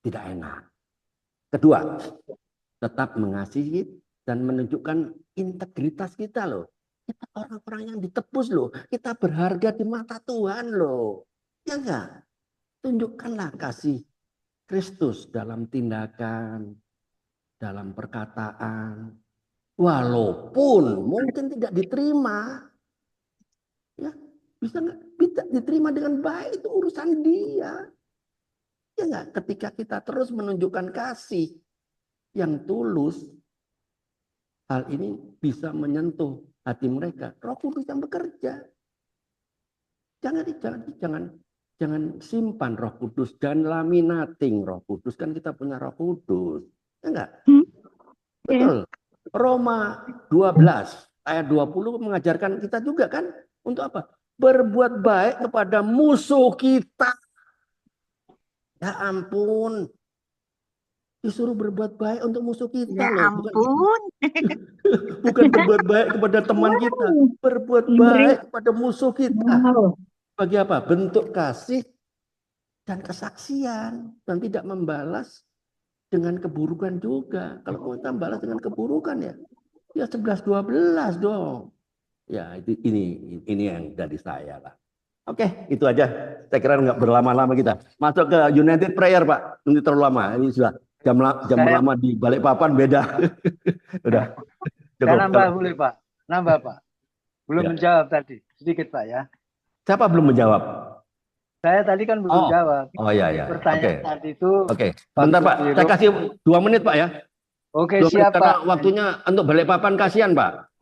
tidak enak. Kedua, tetap mengasihi dan menunjukkan integritas kita loh. Kita orang-orang yang ditebus loh. Kita berharga di mata Tuhan loh. Ya enggak? Tunjukkanlah kasih Kristus dalam tindakan, dalam perkataan. Walaupun mungkin tidak diterima. Ya, bisa nggak? Bisa diterima dengan baik, itu urusan dia. Ya enggak? Ketika kita terus menunjukkan kasih yang tulus, hal ini bisa menyentuh hati mereka. Roh Kudus yang bekerja. Jangan simpan Roh Kudus dan laminating Roh Kudus. Kan kita punya Roh Kudus. Ya enggak? Betul. Roma 12 ayat 20 mengajarkan kita juga kan untuk apa? Berbuat baik kepada musuh kita. Ya ampun. Disuruh berbuat baik untuk musuh kita Ya loh. ampun. Bukan berbuat baik kepada teman kita. Berbuat baik kepada musuh kita. Bagi apa? Bentuk kasih dan kesaksian. Dan tidak membalas dengan keburukan juga. Kalau kita membalas dengan keburukan ya 11-12 dong. Ya ini yang dari saya lah. Oke, itu aja. Saya kira nggak berlama-lama kita. Masuk ke United Prayer, Pak. Ini terlalu lama. Ini sudah jam lama di Balikpapan beda. Udah. Saya nambah boleh Pak? Nambah Pak. Belum menjawab tadi. Sedikit Pak ya. Siapa belum menjawab? Saya tadi kan belum jawab. Oh iya. Pertanyaan tadi itu. Oke. Bentar Pak. Saya kasih 2 menit Pak ya. Oke, siap Pak. Waktunya untuk Balikpapan kasihan Pak.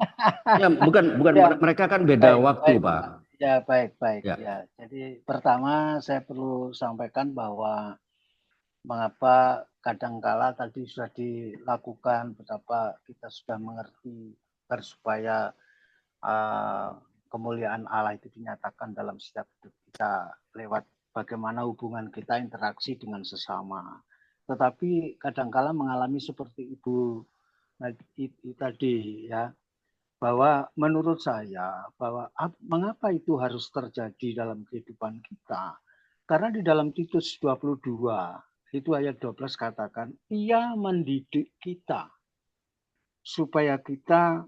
Ya, bukan ya. Mereka kan beda waktu Pak. Ya, baik. Ya. Jadi pertama saya perlu sampaikan bahwa mengapa kadangkala tadi sudah dilakukan, betapa kita sudah mengerti agar supaya kemuliaan Allah itu dinyatakan dalam setiap hidup kita lewat bagaimana hubungan kita interaksi dengan sesama. Tetapi kadangkala mengalami seperti Ibu tadi ya, bahwa menurut saya bahwa mengapa itu harus terjadi dalam kehidupan kita? Karena di dalam Titus 22 itu ayat 12 katakan, ia mendidik kita supaya kita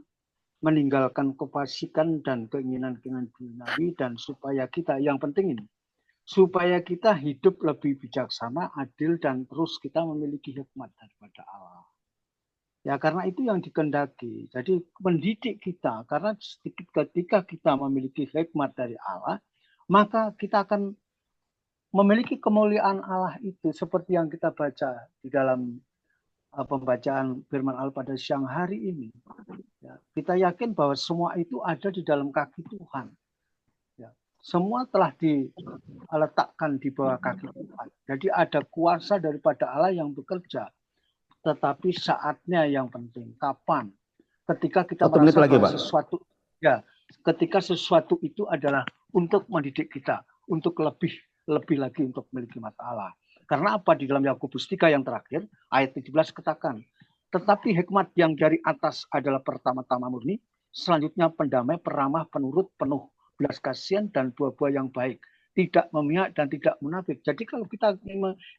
meninggalkan kefasikan dan keinginan-keinginan duniawi, dan supaya kita, yang penting ini, supaya kita hidup lebih bijaksana, adil, dan terus kita memiliki hikmat daripada Allah. Ya, karena itu yang dikehendaki. Jadi mendidik kita, karena sedikit ketika kita memiliki hikmat dari Allah, maka kita akan memiliki kemuliaan Allah itu seperti yang kita baca di dalam pembacaan firman Allah pada siang hari ini. Ya, kita yakin bahwa semua itu ada di dalam kaki Tuhan. Ya, semua telah diletakkan di bawah kaki Tuhan. Jadi ada kuasa daripada Allah yang bekerja. Tetapi saatnya yang penting. Kapan? Ketika kita merasa bahwa sesuatu, ya, ketika sesuatu itu adalah untuk mendidik kita, untuk lebih lagi untuk memiliki mata Allah. Karena apa? Di dalam Yakobus 3 yang terakhir, ayat 17 katakan, tetapi hikmat yang dari atas adalah pertama-tama murni, selanjutnya pendamai, peramah, penurut, penuh belas kasihan, dan buah-buah yang baik, tidak memihak dan tidak munafik. Jadi kalau kita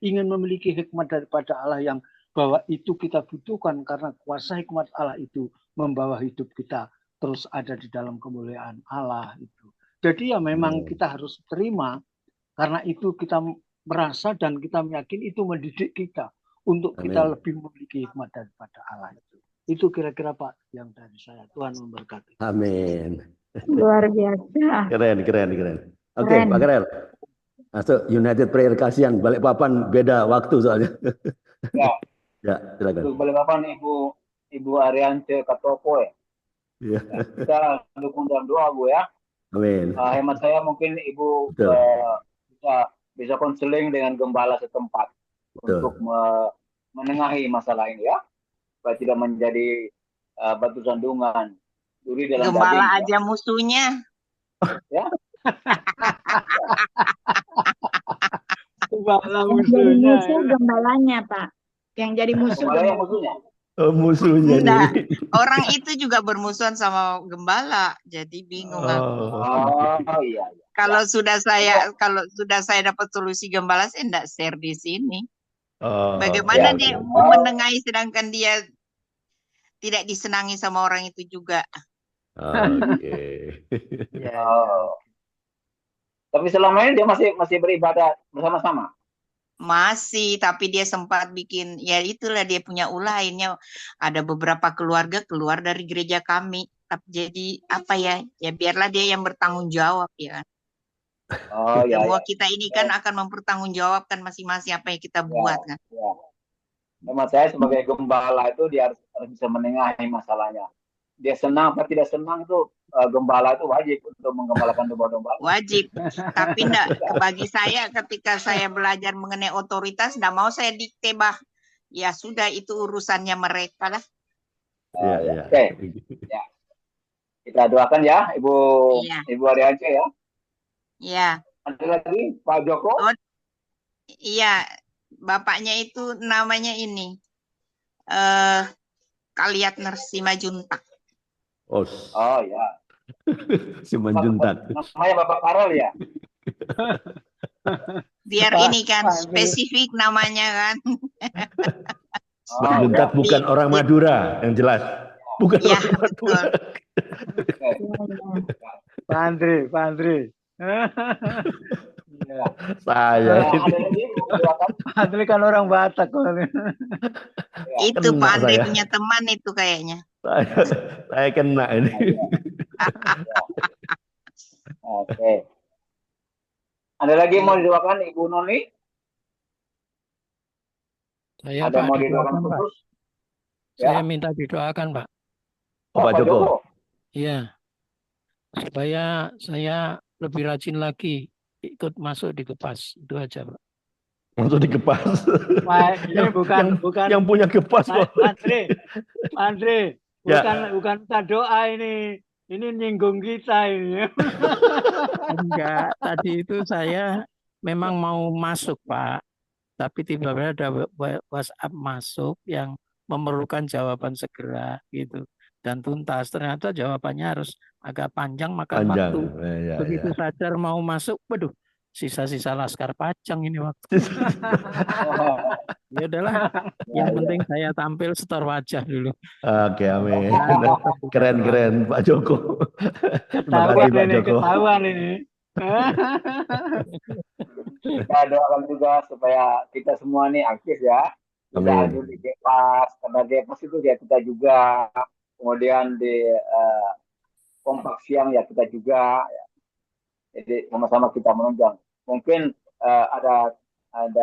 ingin memiliki hikmat daripada Allah yang bahwa itu kita butuhkan, karena kuasa hikmat Allah itu membawa hidup kita terus ada di dalam kemuliaan Allah itu. Jadi ya memang kita harus terima, karena itu kita merasa dan kita meyakini itu mendidik kita untuk kita lebih memiliki hikmat daripada Allah itu. Itu kira-kira Pak yang dari saya. Tuhan memberkati. Amin. Luar biasa. Keren. Oke, Pak Karel. Masuk United Prayer Kasihan, Balikpapan beda waktu soalnya. Ya. Ya, silakan. Untuk Balikpapan Ibu Ariance Katopo ya. Ya. Ya, kita dukung dalam doa Bu ya. Amin. Hemat saya mungkin Ibu bisa konseling dengan gembala setempat. Betul. Untuk menengahi masalah ini ya, supaya tidak menjadi batu sandungan. Duri dalam gembala daging, aja ya. Musuhnya. Ya. Gembala musuhnya. Yang jadi musuh gembalanya Pak. Yang jadi musuh musuhnya. Oh, musuhnya. Nah, orang itu juga bermusuhan sama gembala, jadi bingung aku. Iya. Kalau sudah saya dapat solusi gembala, saya enggak share di sini. Bagaimana dia menengahi sedangkan dia tidak disenangi sama orang itu juga. Oke. Tapi selama ini dia masih beribadah bersama-sama. Masih, tapi dia sempat bikin, ya itulah dia punya ulah, akhirnya ada beberapa keluarga keluar dari gereja kami. Jadi apa ya biarlah dia yang bertanggung jawab ya. Semua kita ini kan akan mempertanggungjawabkan masing-masing apa yang kita buat kan. Sama saya sebagai gembala itu dia harus bisa menengahi masalahnya. Dia senang atau tidak senang itu gembala itu wajib untuk menggembalakan domba-domba. Wajib. Tapi enggak, bagi saya ketika saya belajar mengenai otoritas, enggak mau saya dikte bah. Ya sudah itu urusannya mereka lah. Oke. Ya. Kita doakan ya Ibu Ariance ya. Iya. Ada lagi Pak Joko? Iya, bapaknya itu namanya ini. Kaliat Simanjuntak. Oh ya. Simanjuntak. Namanya Bapak Karel ya. Biar ini kan spesifik namanya kan. Simanjuntak bukan orang Madura yang jelas. Bukan ya, orang Madura. Pak Andri. Saya Andri kan orang Batak. Itu Pak Andri punya teman itu kayaknya. Saya kena ini. Oke. Ada lagi mau didoakan Ibu Noni? Saya ada Pak, mau didoakan khusus? Saya minta didoakan Pak. Pak Joko. Iya. Supaya saya lebih rajin lagi ikut masuk di Kepas. Itu aja Pak. Langsung dikepas. Pak, ini bukan yang punya kepas Pak kok. Andre, Ya. bukan minta doa ini. Ini nyinggung kita ini. Enggak, tadi itu saya memang mau masuk, Pak. Tapi tiba-tiba ada WhatsApp masuk yang memerlukan jawaban segera gitu dan tuntas. Ternyata jawabannya harus agak panjang makan Panjang. waktu. Ya, Begitu ya. sadar mau masuk, waduh, sisa-sisa Laskar Pajang ini waktu. Ya udahlah, yang penting saya tampil setor wajah dulu. Oke, amin. Nah, Keren-keren Pak Joko. Terima kasih Pak Joko. Ketahuan ini. Kita doakan juga supaya kita semua nih aktif ya. Kita Amin. hadir di Gepas, karena Gepas itu ya kita juga. Kemudian di Kompak Siang ya kita juga. Ya. Jadi sama-sama kita menunjang. Mungkin ada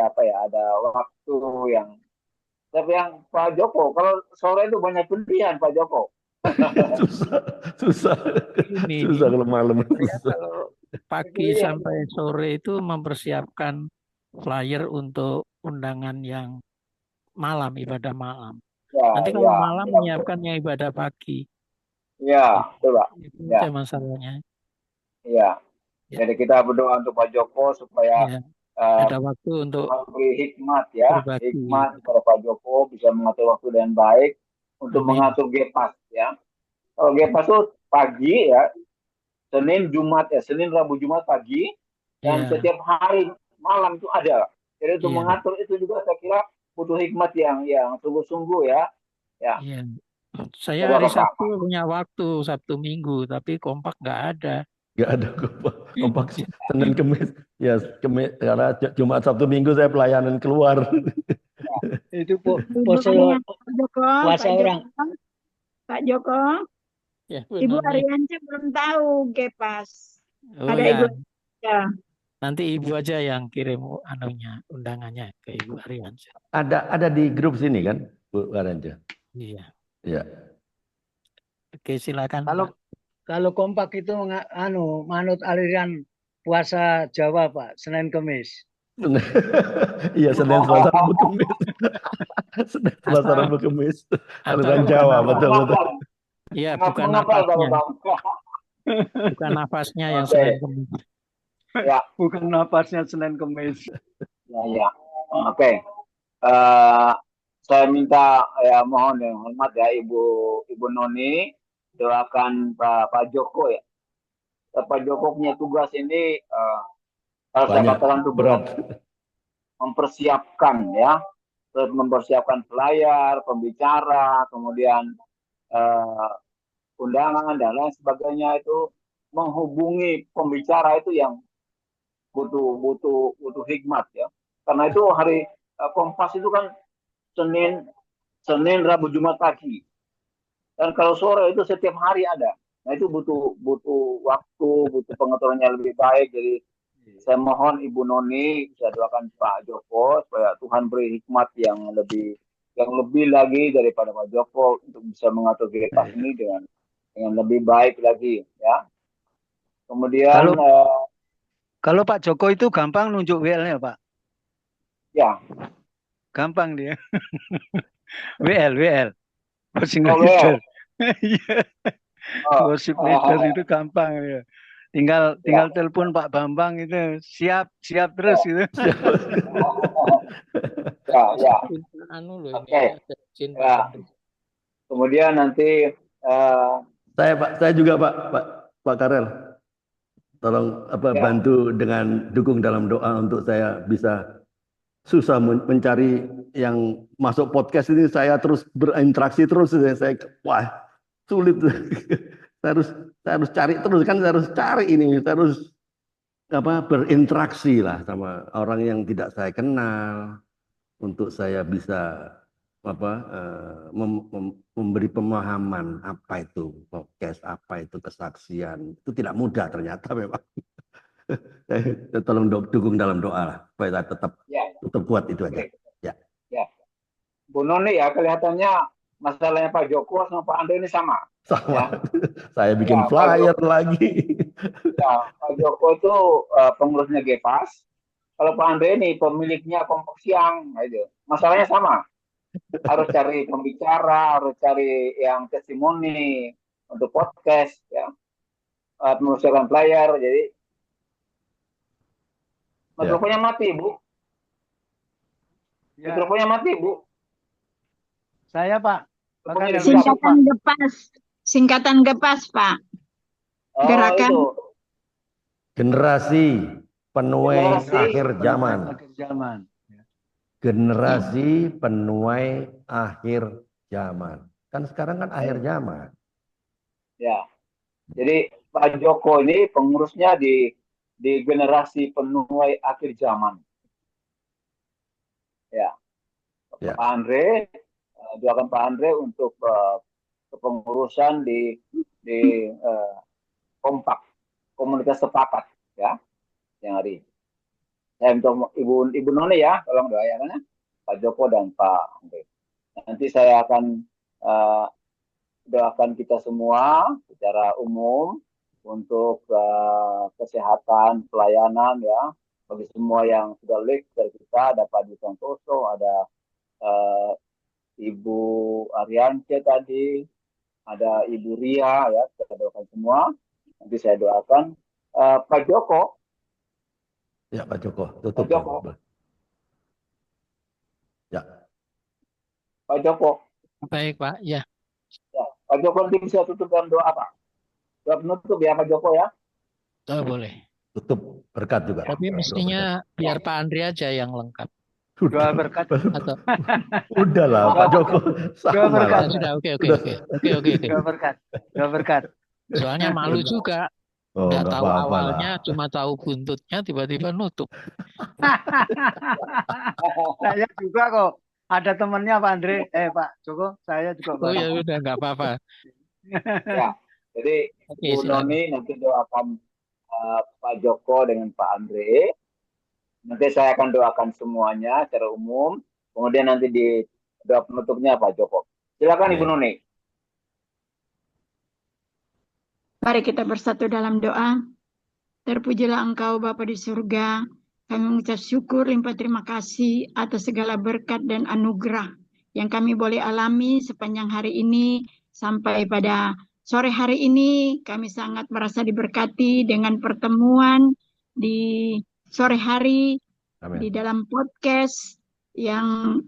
apa ya? Ada waktu yang. Tapi yang Pak Joko, kalau sore itu banyak pilihan Pak Joko. susah kalau malam. Kalau pagi sampai sore itu mempersiapkan flyer untuk undangan yang malam, ibadah malam. Ya, Nanti kalau ya, malam ya, menyiapkan yang ibadah pagi. Ya, coba. Itu Ya. aja masalahnya. Iya. Ya. Jadi kita berdoa untuk Pak Joko supaya Ya. Ada waktu untuk memberi hikmat ya, berbagi. hikmat kepada Pak Joko bisa mengatur waktu dengan baik untuk Amin. mengatur Gepas ya. Kalau Gepas itu pagi ya, Senin Jumat ya, Senin Rabu Jumat pagi dan Ya. setiap hari malam itu ada. Jadi untuk Iya. mengatur itu juga saya kira butuh hikmat yang sungguh-sungguh ya. Ya. Iya. Saya hari Sabtu punya waktu, Sabtu Minggu, tapi Kompak nggak ada. Nggak ada Kompak Senin Kemis. Ya, karena Jumat Sabtu Minggu saya pelayanan keluar. Itu puasa orang. Pak Joko, ya, Ibu Arianca belum tahu Gepas. Oh, ada ya. Ibu ya. Nanti Ibu aja yang kirim undangannya ke Ibu Arianca. Ada di grup sini kan, Bu Arianca? Iya. Ya. Oke, silakan. Kalau Kompak itu manut aliran puasa Jawa, Pak, Senin Kemis. Iya, Senin Selasa Rabu Kemis. Senin Selasa Rabu Kemis. Aliran Jawa, betul. Iya, bukan napasnya. Bukan napasnya yang Senin Kemis. Ya, bukan napasnya Senin Kemis. Ya. Oke. Saya minta mohon yang hormat ya Ibu Noni doakan Pak Joko ya. Pak Joko punya tugas ini saya katakan itu berat. Mempersiapkan ya, terus mempersiapkan pelayar, pembicara, kemudian undangan dan lain sebagainya itu menghubungi pembicara itu yang butuh hikmat ya. Karena itu hari Kompas itu kan Senin, Rabu, Jumat pagi. Dan kalau sore itu setiap hari ada. Nah itu butuh waktu, butuh pengaturannya lebih baik. Jadi saya mohon Ibu Noni bisa doakan Pak Joko supaya Tuhan beri hikmat yang lebih lagi daripada Pak Joko untuk bisa mengatur Gepas ini dengan lebih baik lagi ya. Kemudian kalau Pak Joko itu gampang nunjuk WL-nya, Pak. Ya. Gampang dia. WL. Worship leader. Worship leader itu gampang ya. Tinggal telepon Pak Bambang itu siap terus gitu. Ya. Oke. Ya. Kemudian nanti saya juga Pak Karel. Tolong bantu dengan dukung dalam doa untuk saya bisa susah mencari yang masuk podcast ini. Saya terus berinteraksi terus, saya sulit. saya harus cari terus kan, saya harus cari ini, saya harus berinteraksi lah sama orang yang tidak saya kenal untuk saya bisa memberi pemahaman apa itu podcast, apa itu kesaksian. Itu tidak mudah ternyata memang. Tolong dukung dalam doa lah supaya tetap kuat itu aja. Ya. Bu Noni ya, kelihatannya masalahnya Pak Joko sama Pak Andre ini sama. Ya. Saya bikin flyer lagi. Ya, Pak Joko itu pengurusnya Gepas. Kalau Pak Andre ini pemiliknya kelompok siang, nah itu masalahnya sama. Harus cari pembicara, harus cari yang testimoni untuk podcast, ya, mengusahakan player. Jadi Ya. mikrofonnya mati, Bu. Ya, Mikrofonnya mati, Bu. saya Pak. Bahkan Mikrofonnya yang dibuka. besok Pak. Singkatan gepas. Singkatan gepas, Pak. Oh, Gerakan itu. Generasi penuai Generasi akhir zaman. Akhir zaman. Generasi penuai akhir zaman. Kan sekarang kan akhir zaman. Ya. Jadi Pak Joko ini pengurusnya di generasi penuai akhir zaman. Ya. Ya. Pak Andre, doakan Pak Andre untuk kepengurusan di kompak, komunitas sepakat, ya, yang hari. Saya untuk Ibu None ya, tolong doakan ya, Pak Joko dan Pak Andre. Nanti saya akan doakan kita semua secara umum untuk kesehatan, pelayanan ya, bagi semua yang sudah live dari kita, ada Pak Dwi Santoso, ada Ibu Ariance tadi, ada Ibu Ria ya, kita doakan semua. Nanti saya doakan Pak Joko. Ya, Pak Joko, tutup. Pak Joko. Ya. Pak Joko. Baik, Pak. Ya. Ya, Pak Joko nanti bisa tutup dengan doa apa? Doa penutup ya Pak Joko ya. Oh, boleh. Tutup berkat juga. Tapi mestinya biar Pak Andre aja yang lengkap. Doa berkat. Atau Udahlah Pak Joko. Doa berkat. sudah, oke. Doa berkat. Doa berkat. Soalnya malu juga. Oh, Nggak tahu apa-apa awalnya, lah. cuma tahu buntutnya, tiba-tiba nutup. Saya juga kok. Ada temannya Pak Andre, Pak Joko, saya juga. Oh ya udah, nggak apa-apa. Ya, jadi Oke, Bu silakan. Noni nanti doakan Pak Joko dengan Pak Andre. Nanti saya akan doakan semuanya secara umum. Kemudian nanti di doa penutupnya Pak Joko. Silakan Ibu Noni. Mari kita bersatu dalam doa. Terpujilah Engkau Bapa di surga. Kami mengucap syukur limpah terima kasih atas segala berkat dan anugerah yang kami boleh alami sepanjang hari ini sampai pada sore hari ini. Kami sangat merasa diberkati dengan pertemuan di sore hari. Amin. Di dalam podcast yang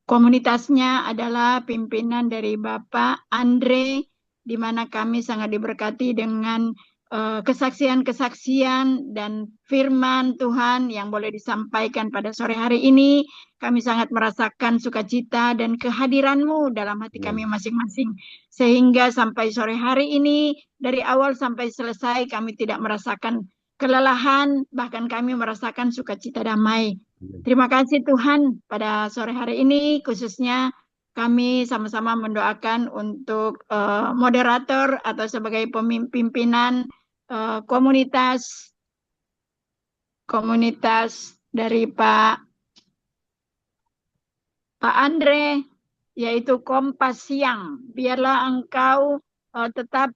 komunitasnya adalah pimpinan dari Bapak Andre, di mana kami sangat diberkati dengan kesaksian-kesaksian dan firman Tuhan yang boleh disampaikan pada sore hari ini. Kami sangat merasakan sukacita dan kehadiran-Mu dalam hati kami masing-masing. Sehingga sampai sore hari ini, dari awal sampai selesai, kami tidak merasakan kelelahan, bahkan kami merasakan sukacita damai. Terima kasih Tuhan pada sore hari ini, khususnya kami sama-sama mendoakan untuk moderator atau sebagai pimpinan komunitas dari Pak Andre, yaitu Kompas Siang. Biarlah Engkau tetap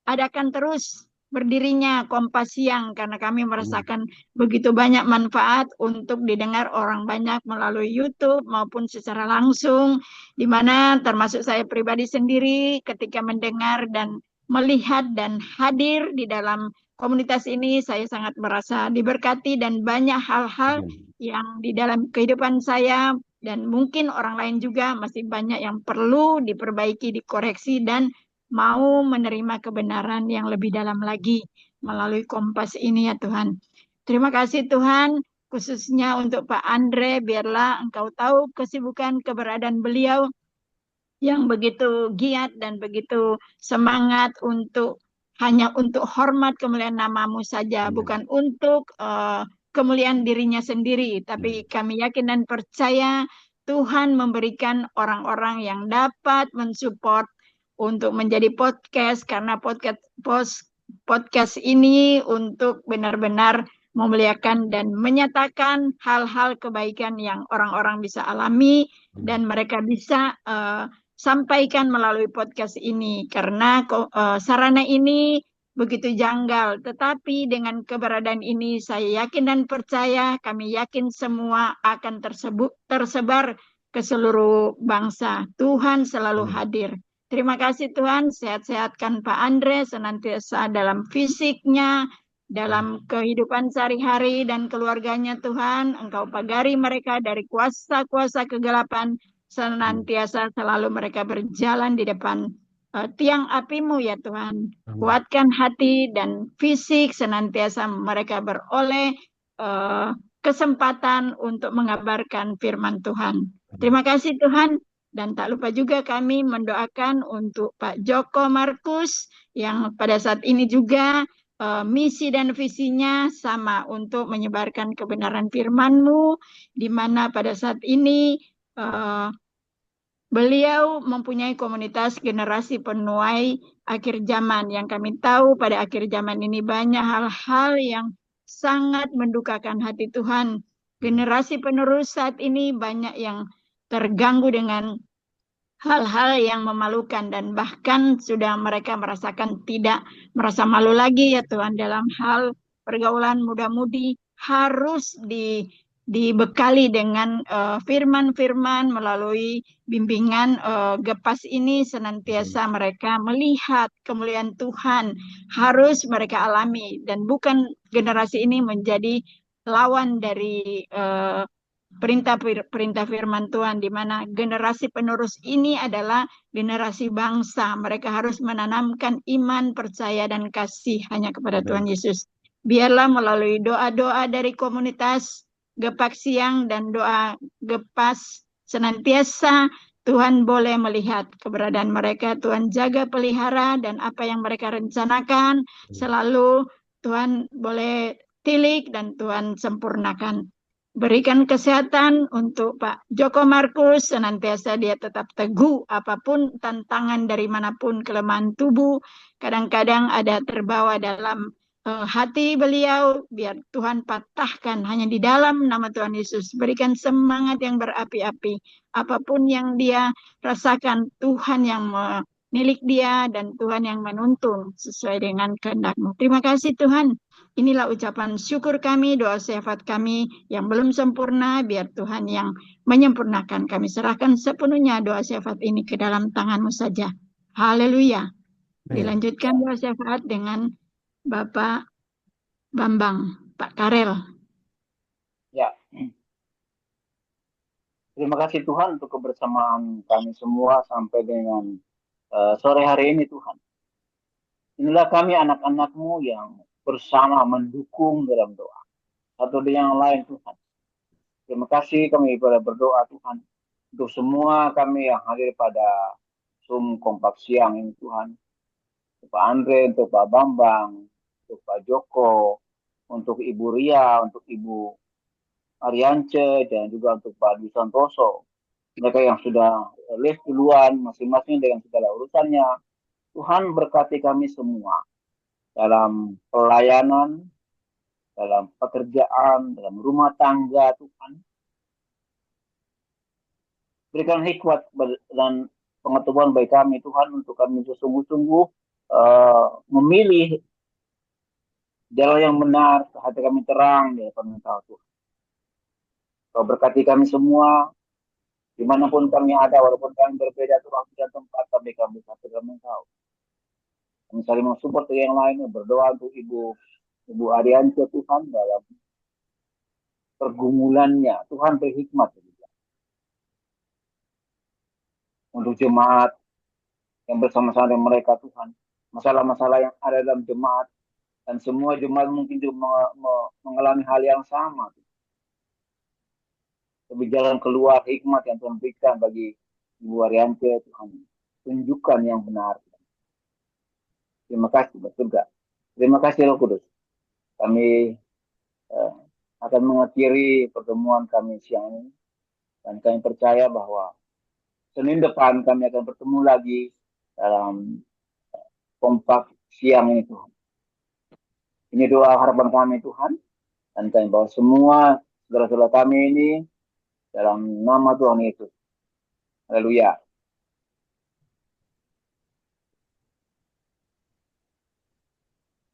adakan terus berdirinya Kompas Siang, karena kami merasakan begitu banyak manfaat untuk didengar orang banyak melalui YouTube maupun secara langsung, di mana termasuk saya pribadi sendiri ketika mendengar dan melihat dan hadir di dalam komunitas ini, saya sangat merasa diberkati dan banyak hal-hal yang di dalam kehidupan saya dan mungkin orang lain juga masih banyak yang perlu diperbaiki, dikoreksi, dan mau menerima kebenaran yang lebih dalam lagi melalui Kompas ini ya Tuhan. Terima kasih Tuhan, khususnya untuk Pak Andre, biarlah Engkau tahu kesibukan keberadaan beliau yang begitu giat dan begitu semangat hanya untuk hormat kemuliaan nama-Mu saja, bukan untuk kemuliaan dirinya sendiri, tapi kami yakin dan percaya Tuhan memberikan orang-orang yang dapat mensupport untuk menjadi podcast, karena podcast ini untuk benar-benar memuliakan dan menyatakan hal-hal kebaikan yang orang-orang bisa alami dan mereka bisa sampaikan melalui podcast ini, karena sarana ini begitu janggal. Tetapi dengan keberadaan ini saya yakin dan percaya, kami yakin semua akan tersebar ke seluruh bangsa. Tuhan selalu hadir. Terima kasih Tuhan, sehat-sehatkan Pak Andre senantiasa dalam fisiknya, dalam kehidupan sehari-hari dan keluarganya Tuhan. Engkau pagari mereka dari kuasa-kuasa kegelapan, senantiasa selalu mereka berjalan di depan tiang apimu ya Tuhan. Kuatkan hati dan fisik, senantiasa mereka beroleh kesempatan untuk mengabarkan firman Tuhan. Terima kasih Tuhan. Dan tak lupa juga kami mendoakan untuk Pak Joko Markus yang pada saat ini juga misi dan visinya sama untuk menyebarkan kebenaran firman-Mu, di mana pada saat ini beliau mempunyai komunitas generasi penuai akhir zaman yang kami tahu pada akhir zaman ini banyak hal-hal yang sangat mendukakan hati Tuhan. Generasi penerus saat ini banyak yang terganggu dengan hal-hal yang memalukan dan bahkan sudah mereka merasakan tidak merasa malu lagi ya Tuhan dalam hal pergaulan muda-mudi harus dibekali dengan firman-firman melalui bimbingan Gepas ini senantiasa mereka melihat kemuliaan Tuhan harus mereka alami dan bukan generasi ini menjadi lawan dari perintah firman Tuhan di mana generasi penerus ini adalah generasi bangsa. Mereka harus menanamkan iman, percaya, dan kasih hanya kepada Tuhan Yesus. Biarlah melalui doa-doa dari komunitas Gepak Siang dan doa Gepas senantiasa Tuhan boleh melihat keberadaan mereka. Tuhan jaga pelihara dan apa yang mereka rencanakan selalu Tuhan boleh tilik dan Tuhan sempurnakan. Berikan kesehatan untuk Pak Joko Markus, senantiasa dia tetap teguh apapun tantangan dari manapun kelemahan tubuh. Kadang-kadang ada terbawa dalam hati beliau, biar Tuhan patahkan hanya di dalam nama Tuhan Yesus. Berikan semangat yang berapi-api. Apapun yang dia rasakan, Tuhan yang milik dia dan Tuhan yang menuntun sesuai dengan kehendak-Mu. Terima kasih Tuhan. Inilah ucapan syukur kami, doa syafaat kami yang belum sempurna, biar Tuhan yang menyempurnakan. Kami serahkan sepenuhnya doa syafaat ini ke dalam tangan-Mu saja. Haleluya. Dilanjutkan doa syafaat dengan Bapak Bambang, Pak Karel. Ya. Terima kasih Tuhan untuk kebersamaan kami semua sampai dengan sore hari ini Tuhan. Inilah kami anak-anak-Mu yang bersama mendukung dalam doa. Satu dengan yang lain Tuhan. Terima kasih kami pada berdoa Tuhan. Untuk semua kami yang hadir pada Zoom Kompak Siang ini Tuhan. Untuk Pak Andre, untuk Pak Bambang, untuk Pak Joko, untuk Ibu Ria, untuk Ibu Ariance, dan juga untuk Pak Dwi Santoso. Mereka yang sudah live duluan, masing-masing dengan segala urusannya. Tuhan berkati kami semua. Dalam pelayanan, dalam pekerjaan, dalam rumah tangga Tuhan. Berikan hikmat dan pengetahuan bagi kami Tuhan untuk kami sungguh-sungguh memilih jalan yang benar, hati kami terang di hadapan Engkau Tuhan. Kau berkati kami semua, dimanapun kami ada, walaupun kami berbeda waktu dan tempat, tapi kami satu dalam Engkau. Kami saling mensupport yang lain, berdoa untuk Ibu Arianto Tuhan dalam pergumulannya. Tuhan berhikmat juga. Untuk jemaat yang bersama-sama dengan mereka Tuhan. Masalah-masalah yang ada dalam jemaat. Dan semua jemaat mungkin juga mengalami hal yang sama. Tapi jalan keluar hikmat yang Tuhan berikan bagi Ibu Arianto Tuhan. Tunjukkan yang benar. Terima kasih bersurga. Terima kasih Roh Kudus. Kami akan mengakhiri pertemuan kami siang ini. Dan kami percaya bahwa Senin depan kami akan bertemu lagi dalam Kompak Siang ini Tuhan. Ini doa harapan kami Tuhan. Dan kami bawa semua saudara-saudara kami ini dalam nama Tuhan Yesus. Haleluya.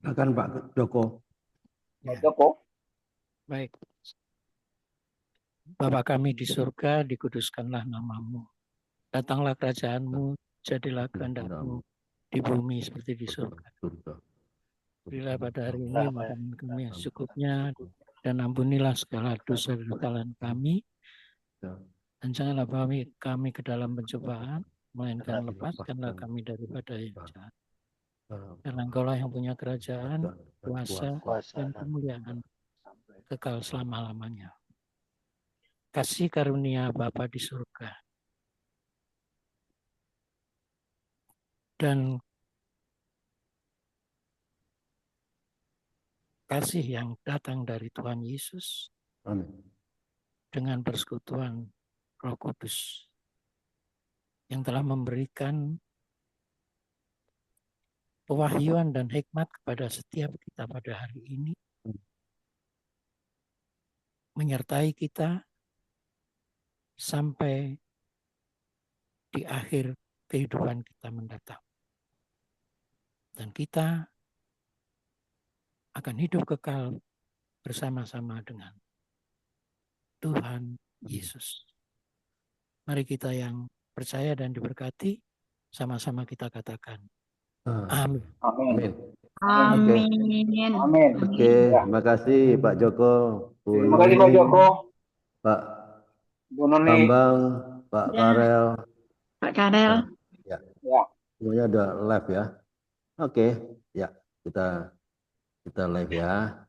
Silakan Pak Joko. Pak Ya, Joko. baik. Bapa kami di surga, dikuduskanlah namamu. Datanglah kerajaanmu, jadilah kehendak-Mu di bumi seperti di surga. Berilah pada hari ini makanan kami yang secukupnya, dan ampunilah segala dosa dan kesalahan kami, dan janganlah kami ke dalam pencobaan, melainkan lepaskanlah kami daripada yang jahat. Karena Engkaulah yang punya kerajaan, kuasa, dan kemuliaan kekal selama-lamanya. Kasih karunia Bapa di surga dan kasih yang datang dari Tuhan Yesus Amin. dengan persekutuan Roh Kudus yang telah memberikan pewahyuan dan hikmat kepada setiap kita pada hari ini, menyertai kita sampai di akhir kehidupan kita mendatang. Dan kita akan hidup kekal bersama-sama dengan Tuhan Yesus. Mari kita yang percaya dan diberkati, sama-sama kita katakan, amin. Amin. Amin. Amin. Oke, Ya. terima kasih Pak Joko, Bu Terima kasih Pak Nuni, Joko, Pak Bu Noni. Bambang, Pak Ya. Farel. Pak Karel. Ya, Ya. semuanya udah live ya. Oke, ya kita live ya.